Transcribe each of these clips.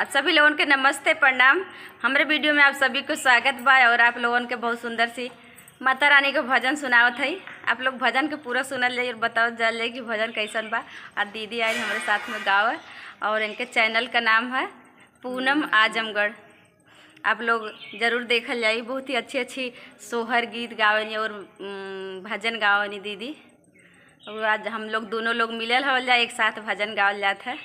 आप सभी लोगों के नमस्ते प्रणाम। हमारे वीडियो में आप सभी को स्वागत बा। और आप लोगों के बहुत सुंदर सी माता रानी के भजन सुनावत है। आप लोग भजन के पूरा सुनल जाइए और बताओ जा जाए कि भजन कैसन बा। और दीदी आज हमारे साथ में गाँव और इनके चैनल का नाम है पूनम आजमगढ़। आप लोग ज़रूर देखल जाइए। बहुत ही अच्छी सोहर गीत गावनी और भजन गावनी दीदी। और आज हम लोग दोनों लोग मिलल हो जाए, एक साथ भजन गावल जाता है।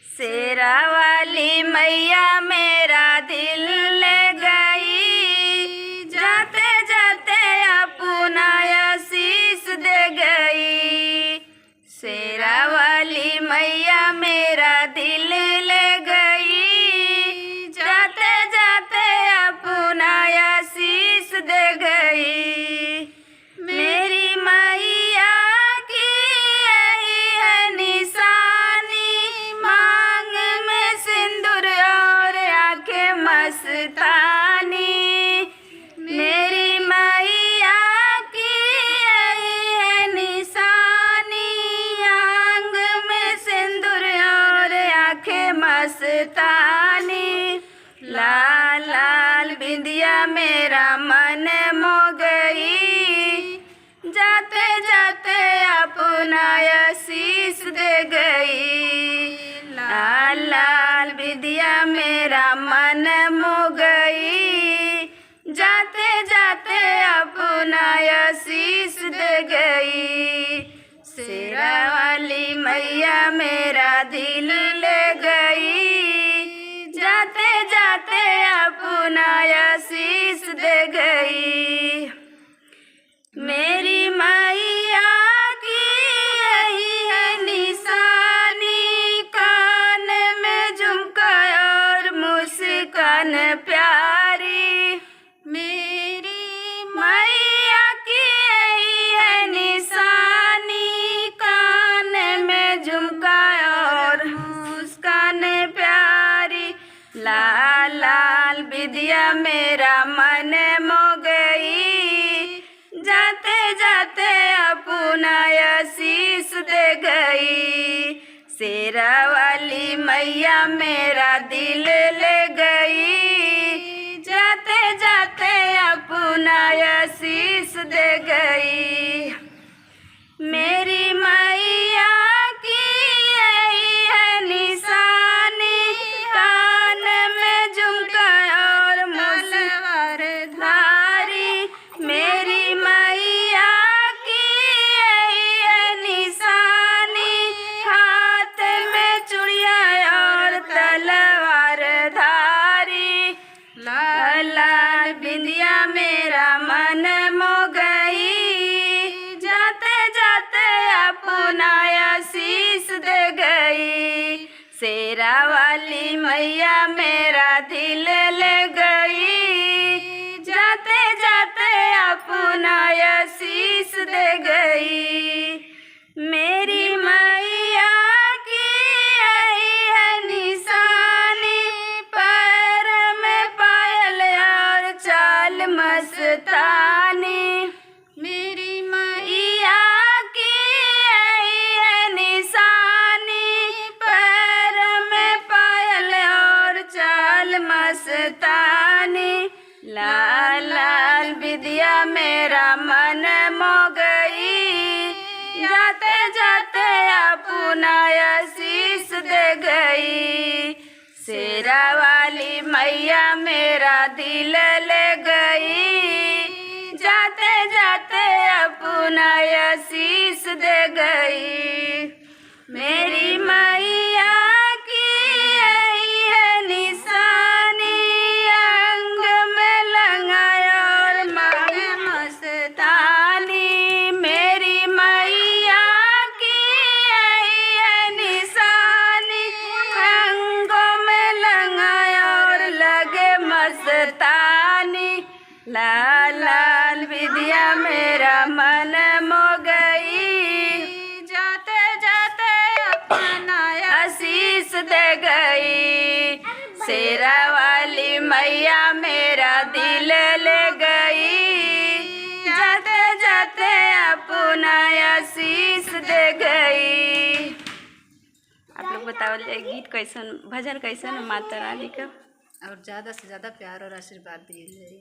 शेरा वाली मैया मेरा दिल ले गई, जाते जाते अपना आशीष दे गई। शेरा वाली मैया मेरा दिल ले गई, जाते जाते अपना आशीष दे गई। मेरी मैया की यही है निशानी, मांग में सिंदूर और आंखें मस्तानी। मेरी मैया की यही है निशानी, आंग में सिंदूर और आंखें मस्तानी। लाल लाल बिंदिया मेरा मन मोह गई, जाते जाते अपना आशीष दे गई। लाल लाल बिंदिया मेरा मन मोह गई, जाते जाते अपना आशीष दे गई। शेरा वाली मैया मेरा दिल ले गई, जाते जाते अपना आशीष दे गई। मेरी मैया की यही है निशानी, कान में झुमका और मुस्कान प्यारी। मेरी मैया की यही है निशानी, कान में झुमका और मुस्कान प्यारी। लाल लाल बिंदिया मेरा मन मोह गई, जाते जाते अपना आशीष दे गई। शेरा वाली मैया मेरा दिल ले गई, जाते जाते अपना आशीष दे गई। मेरी मैया की यही है निशानी, कान में झुमका और मुसलवार धारी। मेरी मैया की यही है निशानी, हाथ में चूड़िया और तलवार धारी। लाल लाल बिंदिया मेरा मन मोह गई, जाते जाते अपना आशीष दे गई। शेरा वाली मैया मेरा दिल ले गई, जाते जाते अपना आशीष दे गई। मेरी मैया की यही है निशानी, पैर में पायल और चाल मस्तानी। मेरी मैया की यही है निशानी, पैर में पायल और चाल मस्तानी। लाल लाल बिंदिया मेरा मन मोह गई, जाते जाते अपना आशीष दे गई। शेरा वाली मैया मेरा दिल ले गई, जाते जाते अपना आशीष दे गई। मेरी मैया की यही है निशानी, अंग में लंगाया और मांग मस्तानी। मेरी मैया की यही है निशानी, अंगों में लंगाया और लगे मस्तानी। लाल लाल बिंदिया मेरा मन मोह गई, जाते जाते अपना आशीष दे गई। शेरा वाली मैया मेरा दिल ले गई, जाते जाते अपना आशीष दे गई। आप लोग बतावल जाए गीत कैसन, भजन कैसन है माता रानी का। और ज़्यादा से ज़्यादा प्यार और आशीर्वाद दिए जाए।